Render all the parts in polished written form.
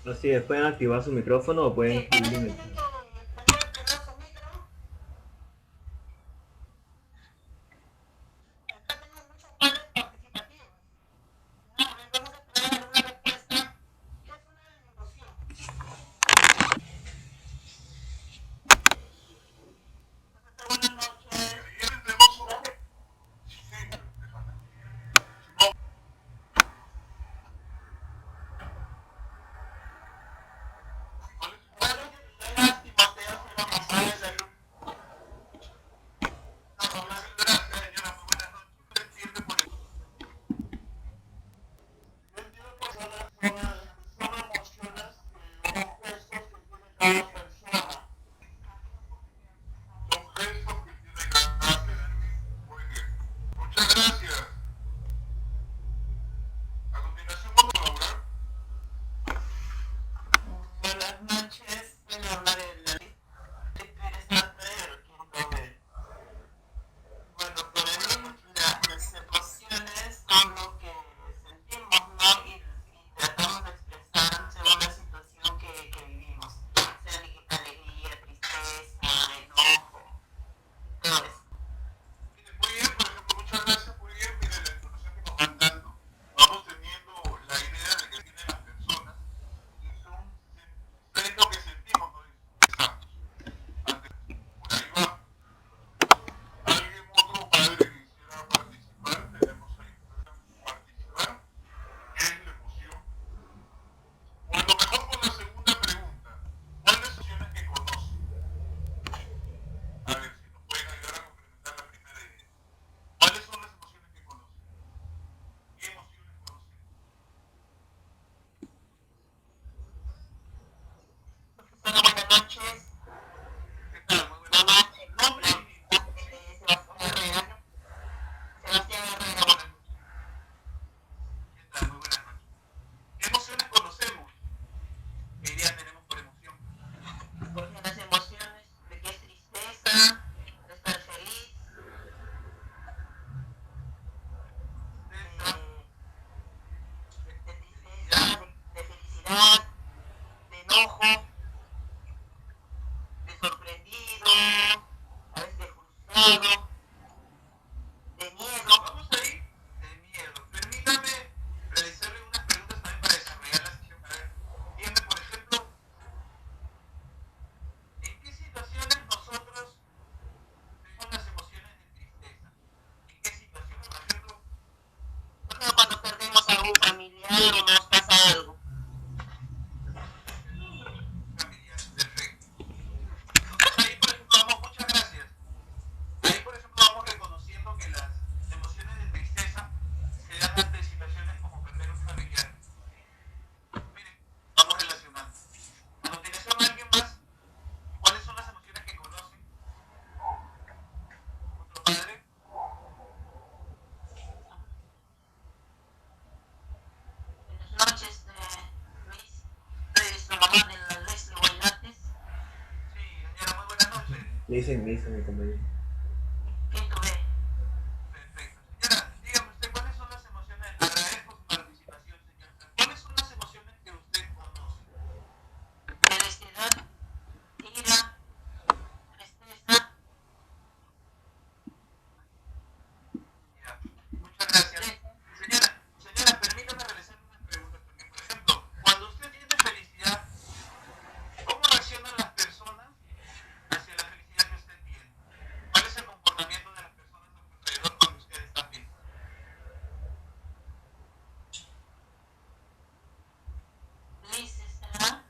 Así es, pueden activar su micrófono o pueden Sí, escribir parece en que el tienen chat. que activar su micro. Acá tenemos muchos padres participativos. No, vamos a esperar alguna respuesta. ¿Qué es una emoción? Buenas noches. Buenas noches, voy a hablar en la interesante del quinto B. Bueno, para mí las emociones son lo que sentimos, ¿no? Y tratamos de expresar según la situación que vivimos, sea alegría, tristeza, enojo, todo eso. Bueno, buenas noches. Mamá, nombre, Sebastián Herrera. Sebastián Herrera. Porque las emociones, de que es tristeza, de estar feliz, de tristeza, de felicidad, de enojo, de sorprendido, a veces de frustrado, de miedo. Por ejemplo, cuando perdemos a algún familiar o nos pasa algo. Buenas noches, Luis. Soy su mamá de la Leslie Guaylates. Me dicen mi compañero. Quinto B. Felicidad, ira, tristeza, Liz estará.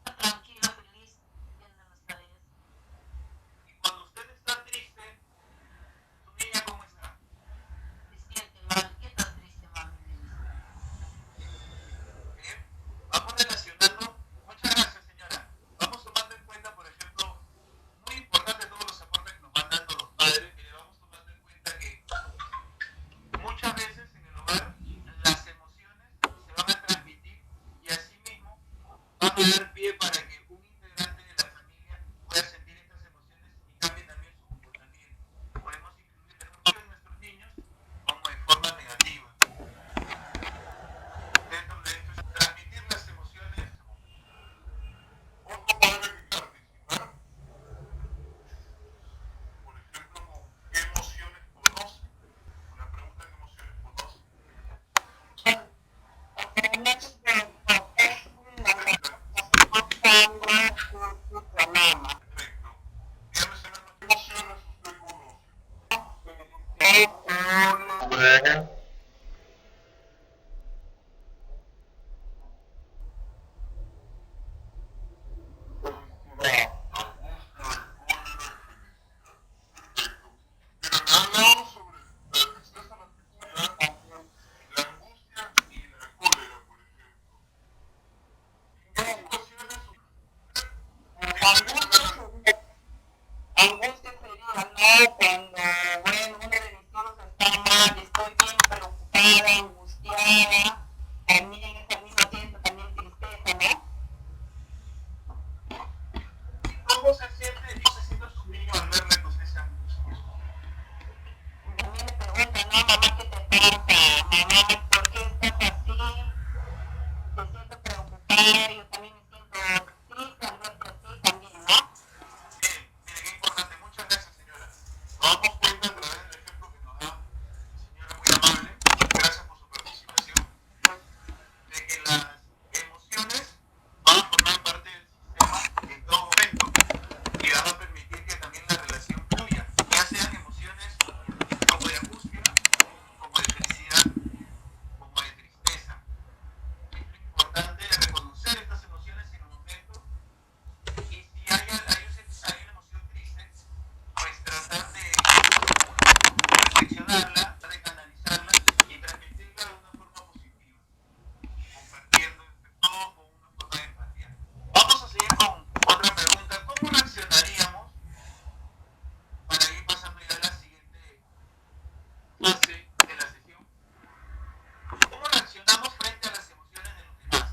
Tranquila, feliz, viendo las tareas. Se siente mal. ¿Qué tan triste, mami? yo también me siento triste al verte así también, ¿no? Bien, mire qué importante, muchas gracias señora. Nos damos cuenta a través del ejemplo que nos da señora muy amable, gracias por su participación, de que las emociones van a formar parte del sistema en todo momento y van a permitir que también la relación fluya, ya sean emociones como de angustia, como de felicidad, como de tristeza. Es importante reconocer estas emociones en un momento y si hay una emoción triste, pues tratar de reflexionarla, de canalizarla y transmitirla de una forma positiva, compartiendo entre todos con una forma de empatía. Vamos a seguir con otra pregunta. ¿Cómo reaccionaríamos para ir pasando ya a la siguiente fase de la sesión? ¿Cómo reaccionamos frente a las emociones de los demás?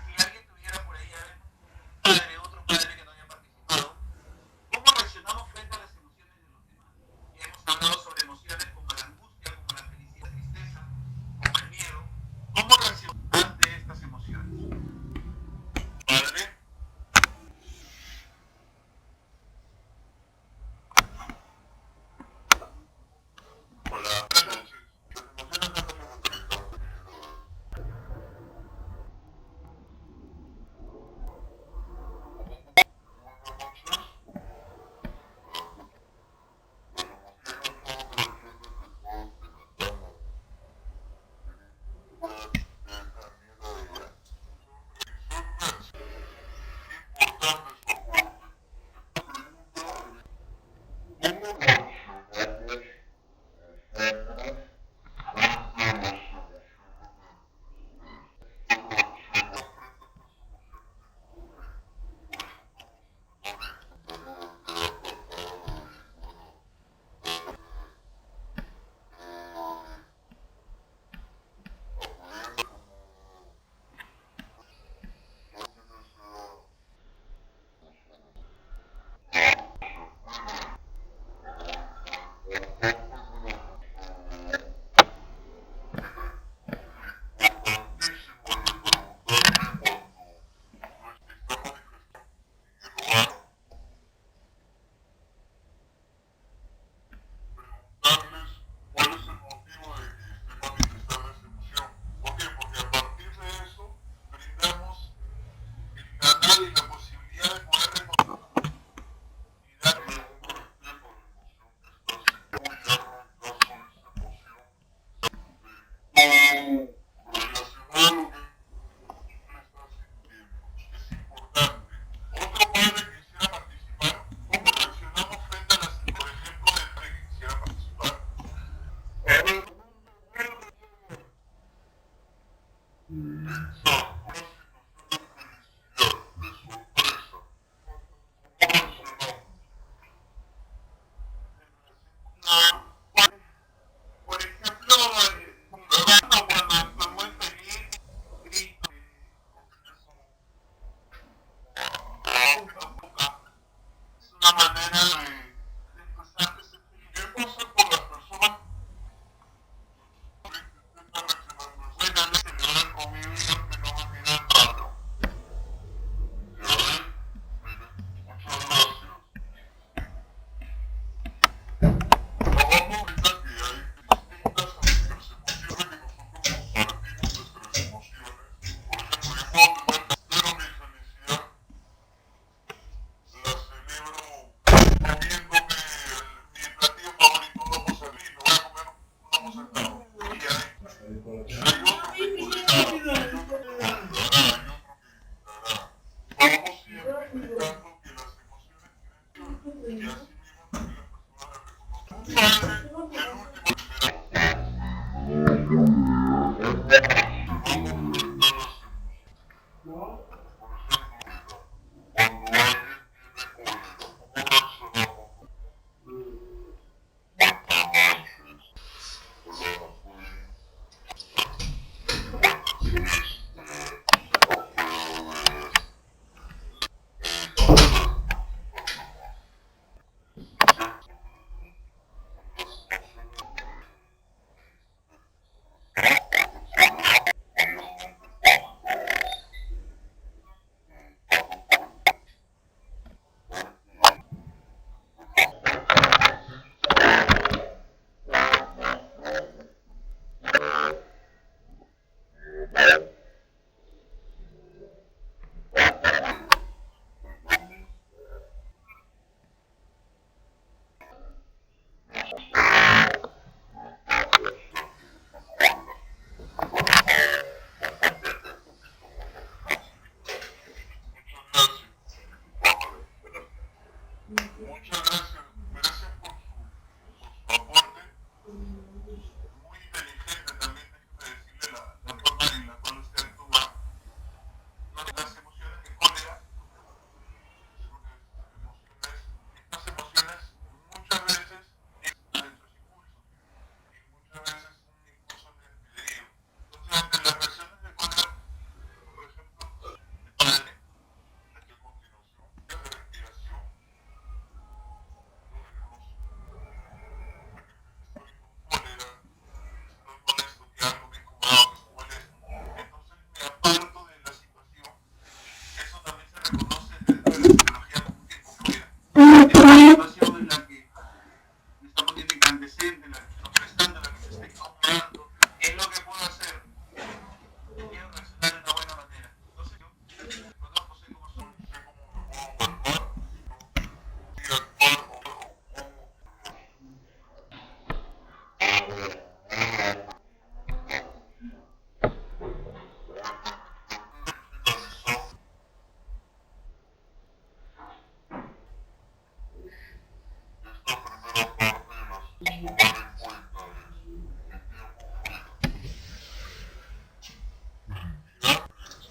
Si alguien tuviera por ahí a ver, otro padre que no haya participado, ¿cómo reaccionamos frente a las emociones de los demás? Ya hemos hablado sobre emociones como la angustia, como la felicidad, tristeza, como el miedo. ¿Cómo reaccionamos ante estas emociones? Padre. Hola.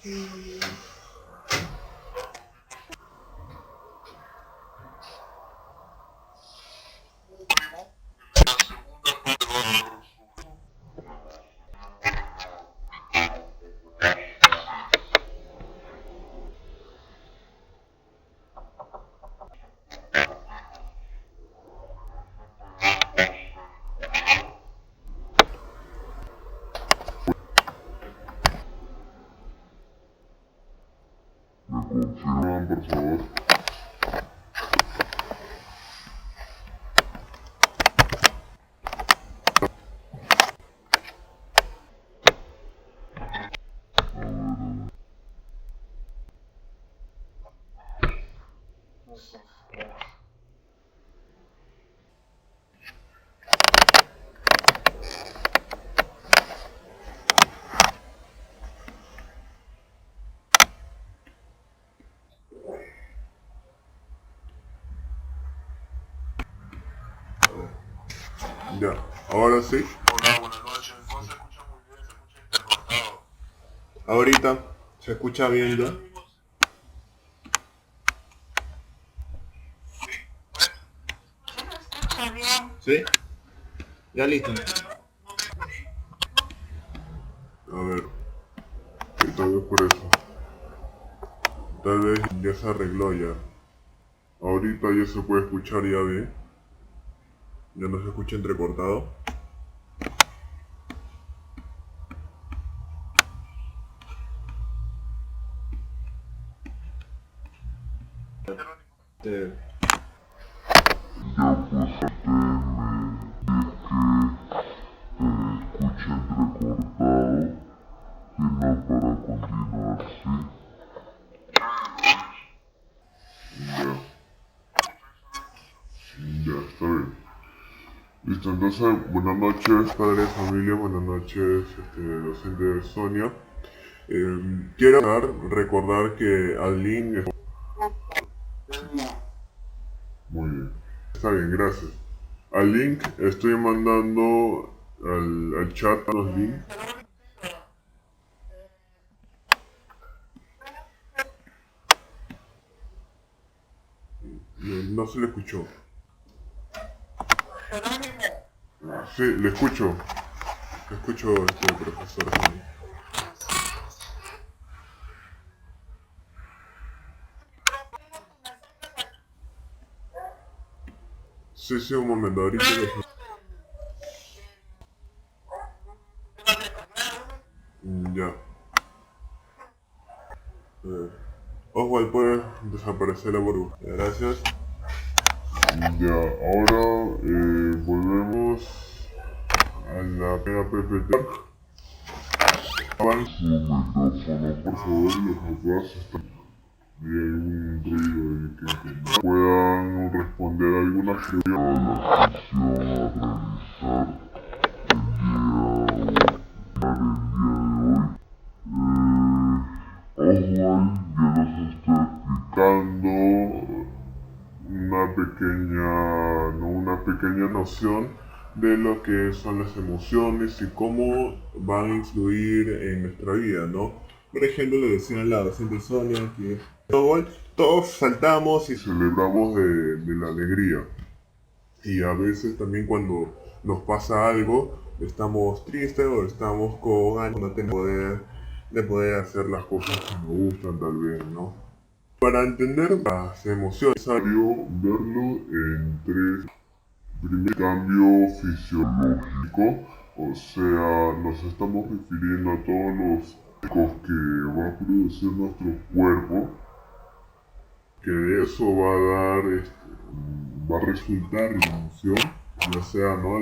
¿Me confirman, por favor? Ya, ahora sí. Hola, buenas noches. No se escucha muy bien, se escucha intercortado. Ahorita se escucha bien ya. ¿Sí lo escucha bien? ¿Sí? Ya listo. A ver, sí, tal vez por eso. Tal vez ya se arregló ya. Ahorita ya se puede escuchar ya bien. Ya no se escucha entrecortado. Este, Ya pues escucha entrecortado y no para continuar, sí. Ya está bien. Listo, entonces, buenas noches, padre de familia, buenas noches, docente Sonia. Quiero recordar que al link... Muy bien. Está bien, gracias. Al link estoy mandando al chat los links. No se le escuchó. Sí, le escucho. Le escucho, profesor. Sí, sí, un momento, ahorita lo... Ya. Oswald, puede desaparecer la burbuja. Gracias. Ya, ahora volvemos a la PPT. Avan su micrófono, por favor, los demás están... Hay algún ruido que no puedan responder algunas preguntas. A la sesión a realizar Oswald ya nos está explicando una pequeña noción de lo que son las emociones y cómo van a influir en nuestra vida, ¿no? Por ejemplo, le decía a la docente Sonia que todos saltamos y celebramos de la alegría. Y a veces también cuando nos pasa algo, estamos tristes o estamos con ánimo de poder hacer las cosas que nos gustan tal vez, ¿no? Para entender las emociones es necesario verlo en tres. Primer cambio fisiológico, o sea, nos estamos refiriendo a todos los químicos que va a producir nuestro cuerpo, que de eso va a dar, va a resultar la emoción, ya sea, ¿no?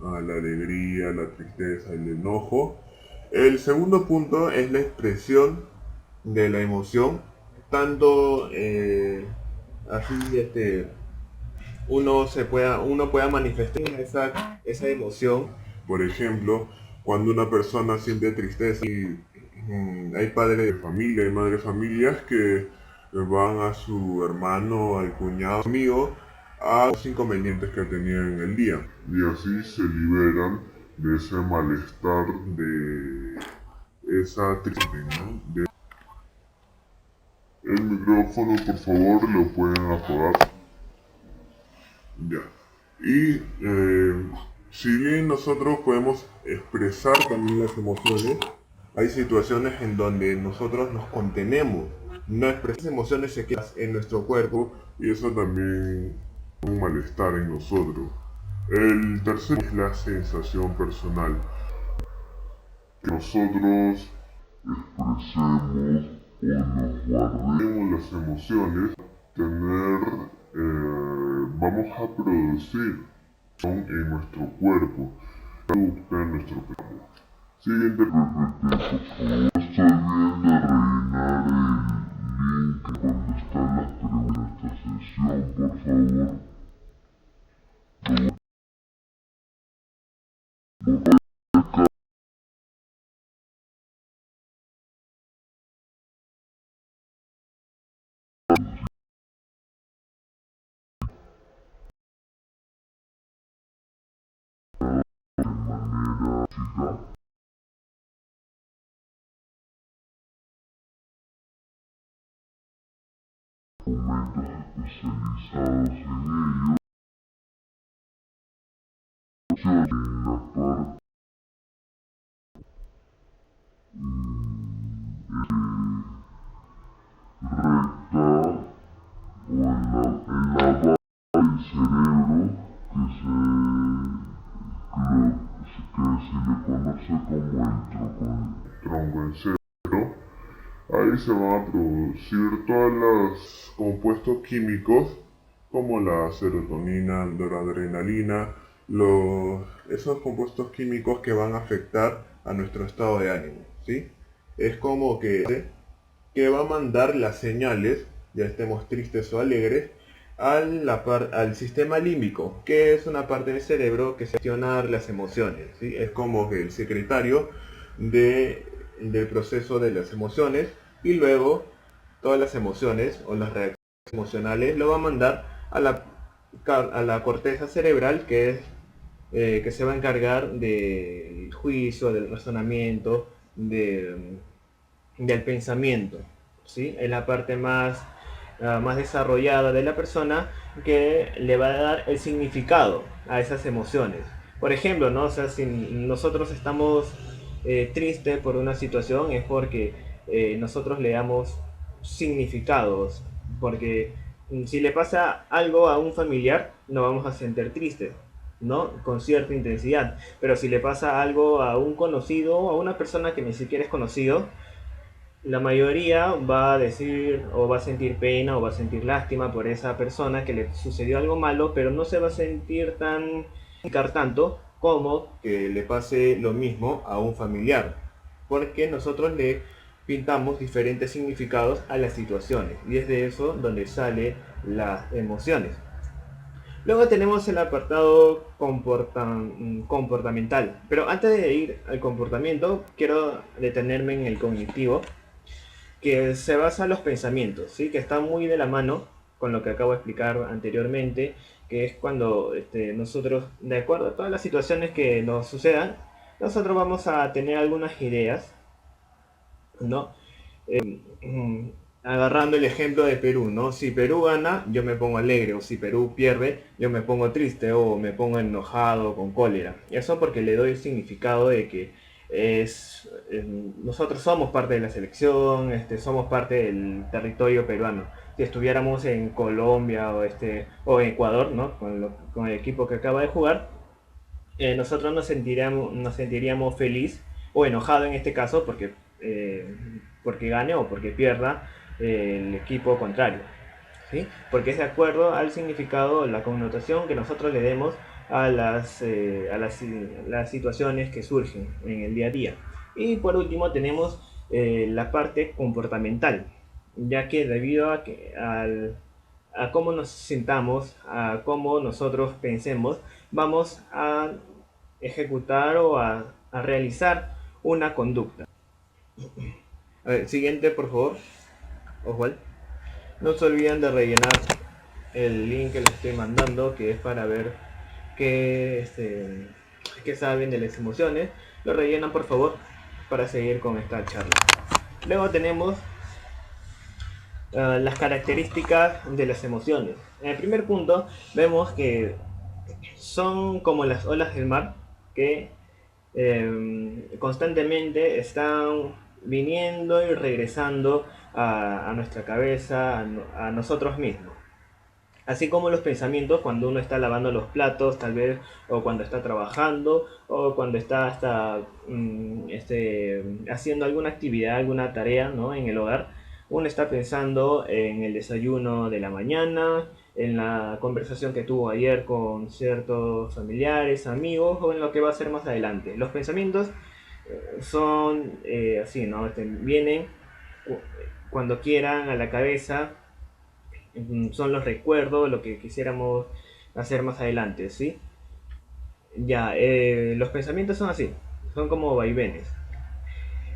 La alegría, la tristeza, el enojo. El segundo punto es la expresión de la emoción, tanto así uno pueda manifestar esa emoción. Por ejemplo, cuando una persona siente tristeza y hay padres de familia, hay madres de familias que van a su hermano, al cuñado, amigo, a los inconvenientes que tenían en el día. Y así se liberan de ese malestar esa tristeza, ¿no? El micrófono, por favor, lo pueden apagar. Ya. Y si bien nosotros podemos expresar también las emociones, hay situaciones en donde nosotros nos contenemos, no expresamos emociones se quedan en nuestro cuerpo y eso también es un malestar en nosotros. El tercero es la sensación personal. Que nosotros expresemos o nos guardemos las emociones, vamos a producir en nuestro cuerpo, en nuestro cuerpo. Siguiente pregunta, por favor. Estoy viendo rellenar el link donde están las preguntas de esta sesión, por favor. Documentos especializados en ello. En la parte recta o en la base del cerebro que se le conoce como el tronco en cerebro. Ahí se van a producir todos los compuestos químicos como la serotonina, la noradrenalina, esos compuestos químicos que van a afectar a nuestro estado de ánimo, ¿sí? Es como que va a mandar las señales, ya estemos tristes o alegres, al sistema límbico, que es una parte del cerebro que gestiona las emociones, ¿sí? Es como que el secretario del proceso de las emociones, y luego todas las emociones o las reacciones emocionales lo va a mandar a la corteza cerebral, que se va a encargar del juicio, del razonamiento, del pensamiento, ¿sí? Es la parte más desarrollada de la persona, que le va a dar el significado a esas emociones. Por ejemplo, ¿no? O sea, si nosotros estamos tristes por una situación, es porque nosotros le damos significados, porque si le pasa algo a un familiar, no vamos a sentir tristes, ¿no? Con cierta intensidad. Pero si le pasa algo a un conocido, a una persona que ni siquiera es conocido, la mayoría va a decir o va a sentir pena o va a sentir lástima por esa persona que le sucedió algo malo, pero no se va a sentir tanto como que le pase lo mismo a un familiar, porque nosotros le pintamos diferentes significados a las situaciones, y es de eso donde salen las emociones. Luego tenemos el apartado comportamental, pero antes de ir al comportamiento quiero detenerme en el cognitivo, que se basa en los pensamientos, ¿sí? Que está muy de la mano con lo que acabo de explicar anteriormente, que es cuando nosotros, de acuerdo a todas las situaciones que nos sucedan, nosotros vamos a tener algunas ideas, ¿no? Agarrando el ejemplo de Perú, ¿no? Si Perú gana, yo me pongo alegre, o si Perú pierde, yo me pongo triste, o me pongo enojado, con cólera. Eso porque le doy el significado de que nosotros somos parte de la selección, somos parte del territorio peruano. Si estuviéramos en Colombia o en Ecuador, ¿no? Con el equipo que acaba de jugar, nosotros nos sentiríamos feliz o enojado en este caso porque gane o porque pierda el equipo contrario, ¿sí? Porque es de acuerdo al significado, la connotación que nosotros le demos a las situaciones que surgen en el día a día. Y por último tenemos la parte comportamental, ya que debido a cómo nos sintamos, a cómo nosotros pensemos, vamos a ejecutar o a realizar una conducta. A ver, siguiente por favor, Oswald. No se olviden de rellenar el link que les estoy mandando, que es para ver qué saben de las emociones. Lo rellenan por favor. para seguir con esta charla. Luego tenemos las características de las emociones. En el primer punto vemos que son como las olas del mar que constantemente están viniendo y regresando a nuestra cabeza, a nosotros mismos. Así como los pensamientos cuando uno está lavando los platos, tal vez, o cuando está trabajando, o cuando está hasta haciendo alguna actividad, alguna tarea, ¿no?, en el hogar. Uno está pensando en el desayuno de la mañana, en la conversación que tuvo ayer con ciertos familiares, amigos, o en lo que va a hacer más adelante. Los pensamientos son así, ¿no? Vienen cuando quieran a la cabeza. Son los recuerdos, lo que quisiéramos hacer más adelante, ¿sí? Ya, los pensamientos son así, son como vaivenes.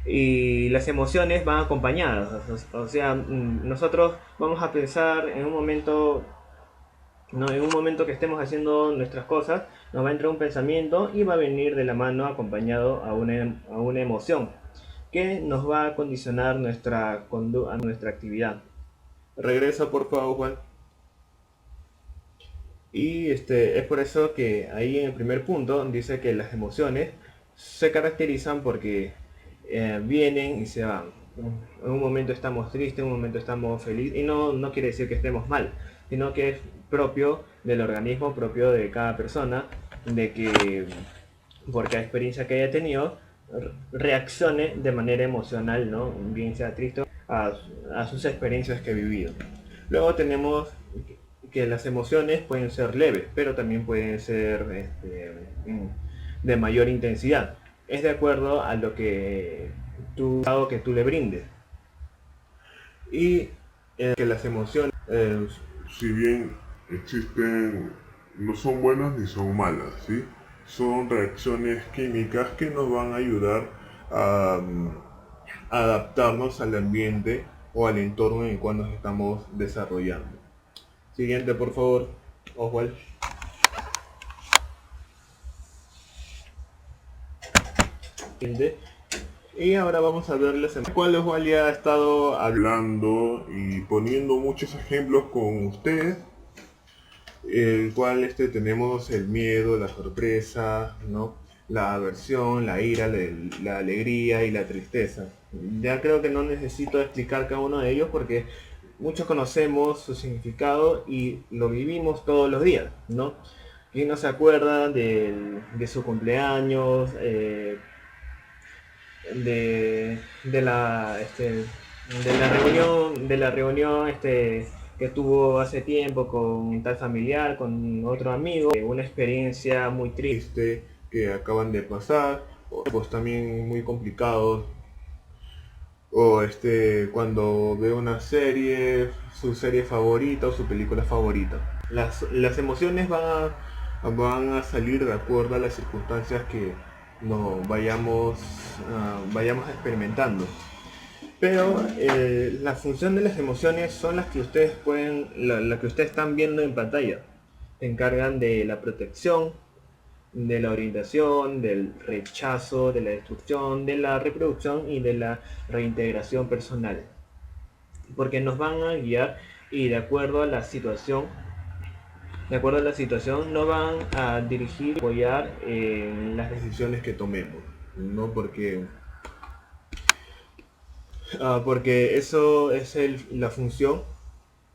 Y las emociones van acompañadas, o sea, nosotros vamos a pensar en un momento, ¿no?, en un momento que estemos haciendo nuestras cosas, nos va a entrar un pensamiento y va a venir de la mano acompañado a una emoción que nos va a condicionar nuestra conducta, nuestra actividad. Regresa por favor, Juan. Y es por eso que ahí en el primer punto dice que las emociones se caracterizan porque vienen y se van. En un momento estamos tristes, en un momento estamos felices, y no quiere decir que estemos mal, sino que es propio del organismo, propio de cada persona, de que por cada experiencia que haya tenido reaccione de manera emocional, ¿no?, bien sea triste, a sus experiencias que ha vivido. Luego tenemos que las emociones pueden ser leves, pero también pueden ser de mayor intensidad. Es de acuerdo a lo que tú le brindes. Y que las emociones, Si bien existen, no son buenas ni son malas, ¿sí? Son reacciones químicas que nos van a ayudar a adaptarnos al ambiente o al entorno en el cual nos estamos desarrollando. Siguiente, por favor, Oswald. Y ahora vamos a ver las cuales Oswald ya ha estado Hablando y poniendo muchos ejemplos con ustedes, el cual tenemos el miedo, la sorpresa, ¿no?, la aversión, la ira, la alegría y la tristeza. Ya creo que no necesito explicar cada uno de ellos porque muchos conocemos su significado y lo vivimos todos los días, ¿no? ¿Quién no se acuerda de su cumpleaños, de la reunión que tuvo hace tiempo con tal familiar, con otro amigo, una experiencia muy triste Que acaban de pasar, o pues también muy complicados, o cuando ve una serie, su serie favorita o su película favorita. Las emociones van a salir de acuerdo a las circunstancias que nos vayamos experimentando. Pero la función de las emociones son las que ustedes la que ustedes están viendo en pantalla. Se encargan de la protección, de la orientación, del rechazo, de la destrucción, de la reproducción y de la reintegración personal. Porque nos van a guiar y de acuerdo a la situación nos van a dirigir y apoyar en las decisiones que tomemos, ¿no? Porque eso es la función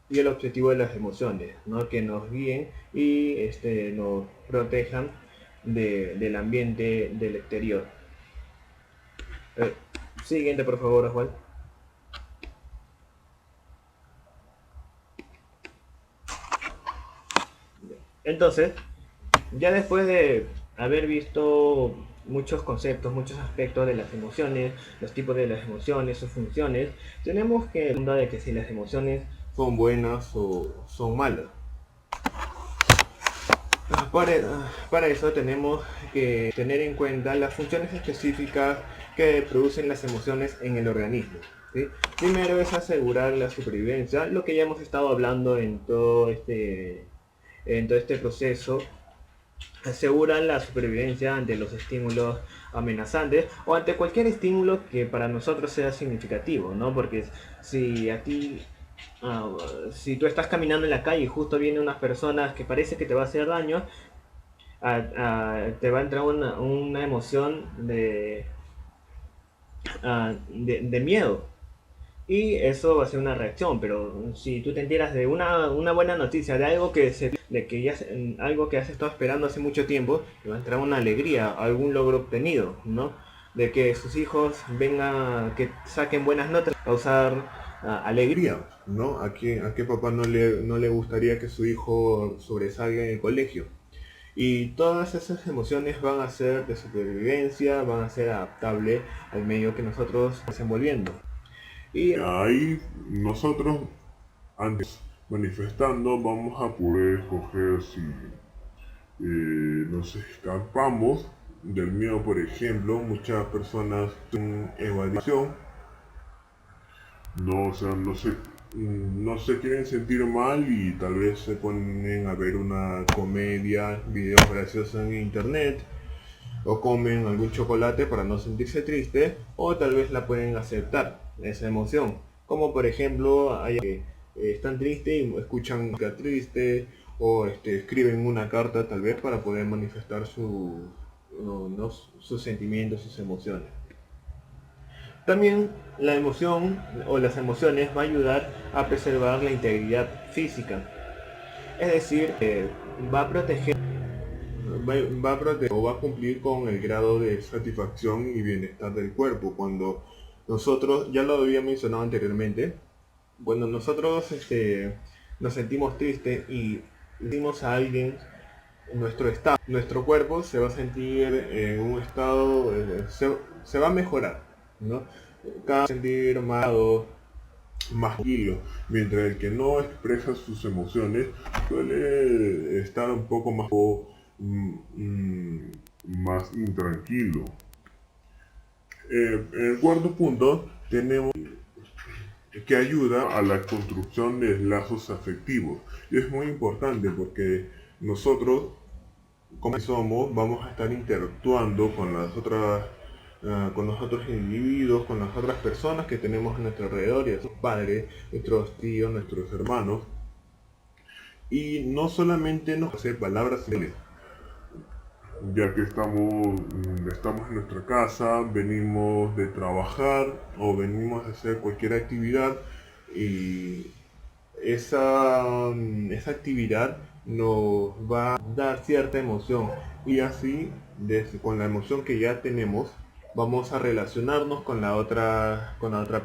y el objetivo de las emociones, ¿no? Que nos guíen y nos protejan del ambiente del exterior. Siguiente, por favor, Oswald. Entonces, ya después de haber visto muchos conceptos, muchos aspectos de las emociones, los tipos de las emociones, sus funciones, tenemos que dudar de que si las emociones son buenas o son malas. Para eso tenemos que tener en cuenta las funciones específicas que producen las emociones en el organismo, ¿sí? Primero es asegurar la supervivencia, lo que ya hemos estado hablando en todo este proceso aseguran la supervivencia ante los estímulos amenazantes o ante cualquier estímulo que para nosotros sea significativo, ¿no? Porque si a ti, si tú estás caminando en la calle y justo viene unas personas que parece que te va a hacer daño, te va a entrar una emoción de miedo. Y eso va a ser una reacción, pero si tú te enteras de una buena noticia, de algo algo que has estado esperando hace mucho tiempo, te va a entrar una alegría, algún logro obtenido, ¿no? De que sus hijos vengan, que saquen buenas notas, causar alegría. ¿No? ¿A qué papá no le gustaría que su hijo sobresalga en el colegio? Y todas esas emociones van a ser de supervivencia, van a ser adaptables al medio que nosotros estamos desenvolviendo. Y Ahí nosotros, antes manifestando, vamos a poder escoger si nos escapamos del miedo, por ejemplo. Muchas personas tienen evasión, no, o sea, no se quieren sentir mal y tal vez se ponen a ver una comedia, videos graciosos en internet, o comen algún chocolate para no sentirse triste, o tal vez la pueden aceptar, esa emoción. Como por ejemplo, hay que están tristes y escuchan música triste, o escriben una carta tal vez para poder manifestar sus sentimientos, sus emociones. También la emoción o las emociones va a ayudar a preservar la integridad física. Es decir, va a proteger o va a cumplir con el grado de satisfacción y bienestar del cuerpo. Cuando nosotros, ya lo había mencionado anteriormente, cuando nosotros nos sentimos tristes y decimos a alguien nuestro estado, nuestro cuerpo se va a sentir en un estado, se va a mejorar, ¿no? Cada vez sentir más tranquilo, mientras el que no expresa sus emociones suele estar un poco más intranquilo. En el cuarto punto tenemos que ayuda a la construcción de lazos afectivos. Y es muy importante porque nosotros, como somos, vamos a estar interactuando con con los otros individuos, con las otras personas que tenemos a nuestro alrededor, y nuestros padres, nuestros tíos, nuestros hermanos. Y no solamente nos hace palabras simples, ya que estamos en nuestra casa, venimos de trabajar o venimos a hacer cualquier actividad, y esa actividad nos va a dar cierta emoción, y así con la emoción que ya tenemos vamos a relacionarnos con la otra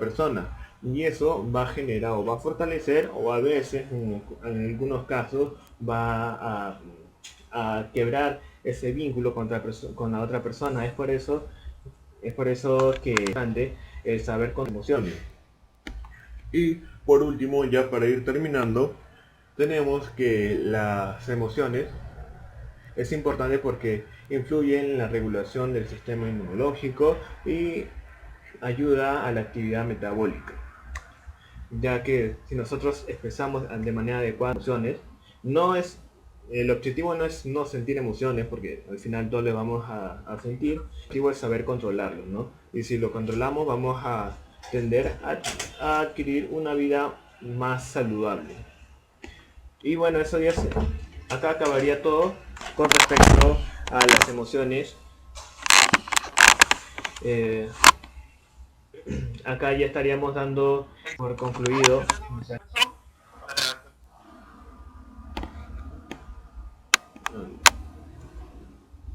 persona, y eso va a generar o va a fortalecer, o a veces en algunos casos va a quebrar ese vínculo con la otra persona. Es por eso que es importante el saber con emociones. Y por último, ya para ir terminando, tenemos que las emociones es importante porque influyen en la regulación del sistema inmunológico y ayuda a la actividad metabólica, ya que si nosotros expresamos de manera adecuada emociones, el objetivo no es no sentir emociones, porque al final todos le vamos a sentir. El objetivo es saber controlarlo, ¿no? Y si lo controlamos, vamos a tender a adquirir una vida más saludable. Y bueno, acá acabaría todo con respecto a las emociones. Acá ya estaríamos dando por concluido.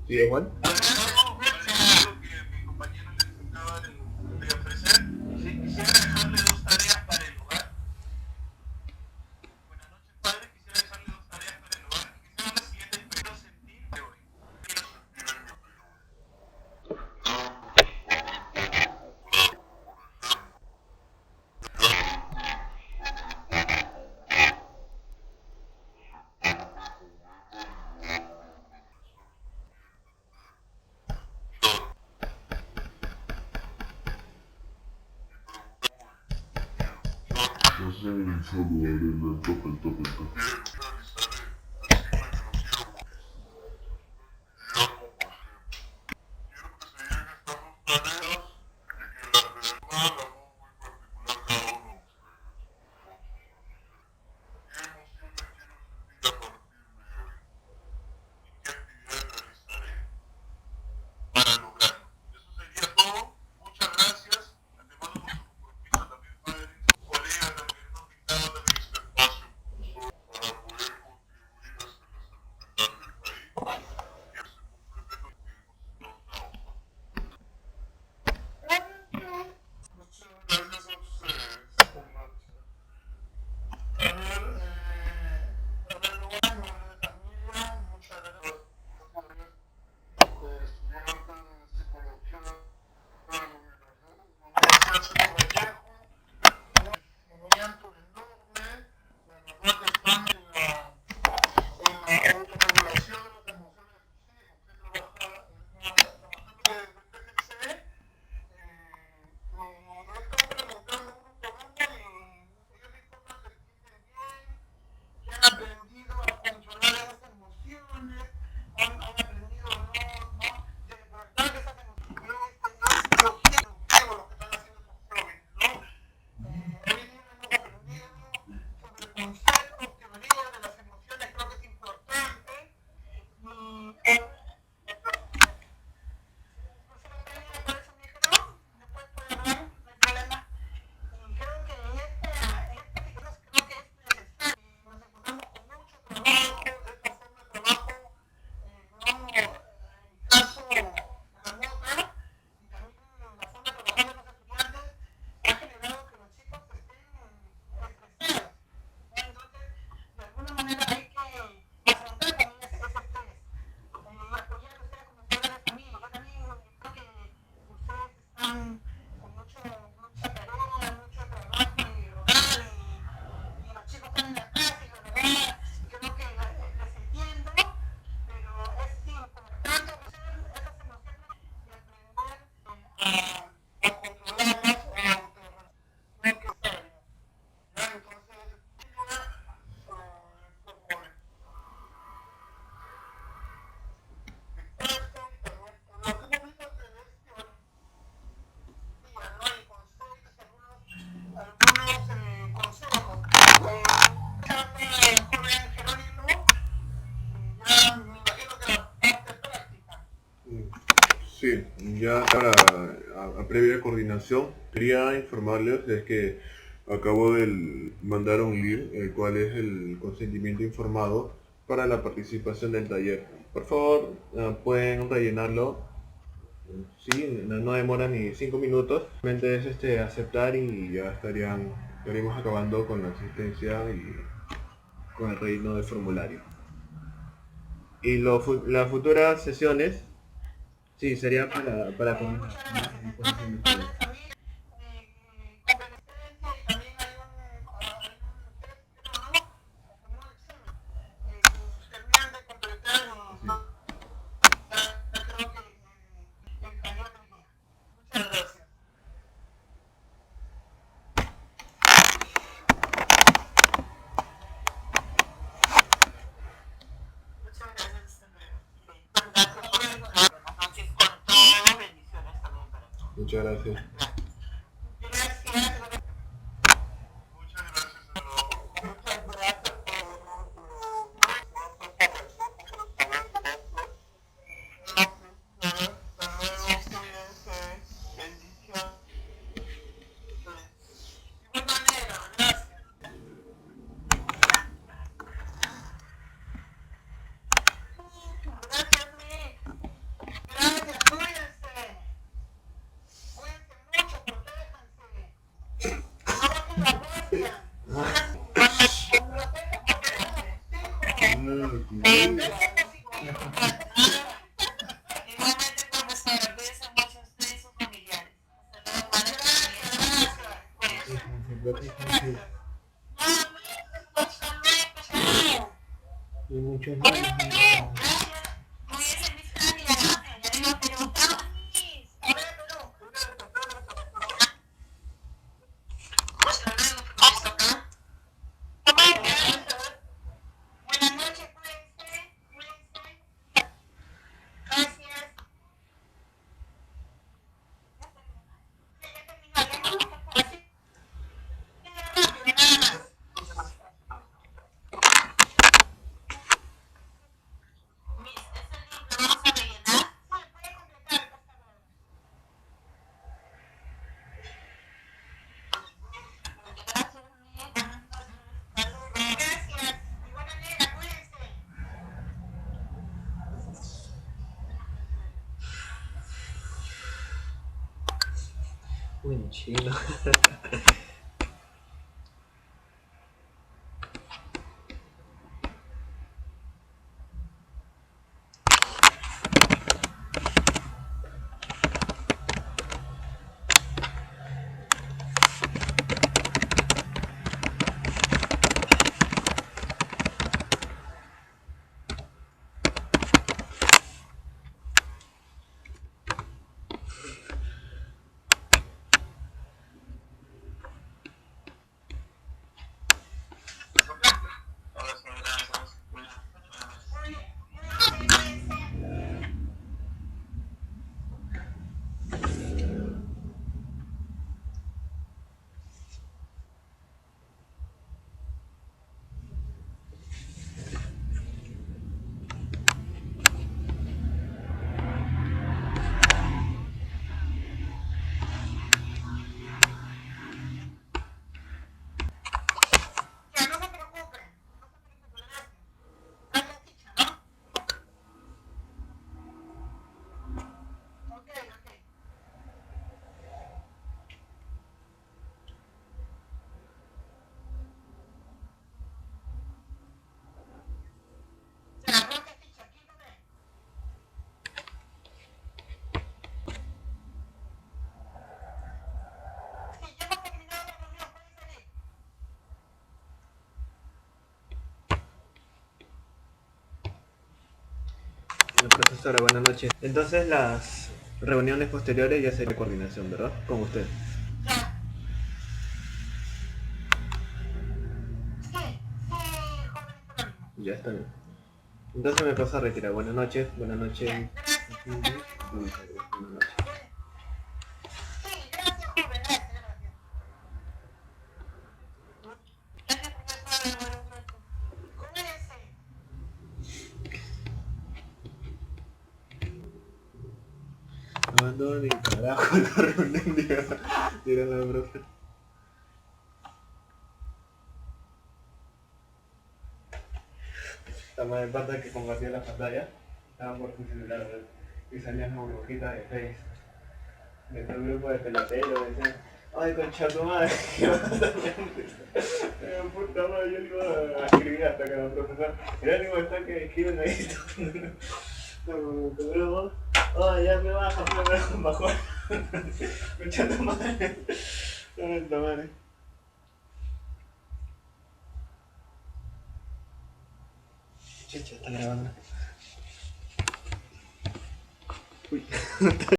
¿Sí, Juan? Algo que mi compañero les acaba de ofrecer. Sí, quisiera dejarle dos tareas para el hogar. Buenas noches, padre. Quisiera dejarle dos tareas para el hogar. Que sean las siguientes. Quiero sentir de hoy. No sé, saludar el tope. Quiero realizar el ciclo de conocido. joven Jerónimo, ya me imagino que la parte práctica. Sí, ya para a previa coordinación, quería informarles de que acabo de mandar un link, el cual es el consentimiento informado para la participación del taller. Por favor, pueden rellenarlo. Sí, no demora ni 5 minutos. Simplemente es aceptar y ya estaríamos acabando con la asistencia y con el relleno del formulario. Y las futuras sesiones, sí, sería para con- Muchas gracias. Entonces, ¿cuáles a mí? Competencia y también hay un test, creo, ¿no? Como un examen. Terminan de completar y ya creo que el taller del día. Muchas gracias. Muchas gracias, gracias por el buenas noches con todo, bendiciones también para todos. Muchas gracias. Gracias. Muchas gracias a todos. Muchas gracias Igualmente, profesora, cuídense mucho usted y sus familiares. Buenas noches, cuídense, cuídense. Gracias. Gracias. Igual manera, cuídense. Uy, chino. Ya, no se preocupen. Gracias. Gracias, chicha, ¿no? Ok, ok. Ya, gracias, chicha. Aquí lo ven. Sí, ya hemos terminado la reunión. Pueden salir. Profesora, buenas noches. Entonces las reuniones posteriores ya sería coordinación, ¿verdad? Con usted. Ya. Sí, joven Jerónimo. Ya está bien. Entonces me paso a retirar. Buenas noches, buenas noches. Gracias, hasta luego. Buenas noches. Sí, gracias, joven. Gracias, gracias. Gracias, profesora. Buenas noches. grabando ni carajo la reunión, dirá la profe. La madre pata que compartía la pantalla, estaba por su celular, ¿verdad? Y salía una burbujita de Face. De todo el grupo de peloteros, decían, ay concha tu madre, ¿qué vas a hacer? Puta madre, yo le iba a escribir hasta que la profesora, el ánimo está que escriben ahí. Oh, ya me baja, me bajó. Concha tu madre. Concha madre. Chicha, está grabando. Uy.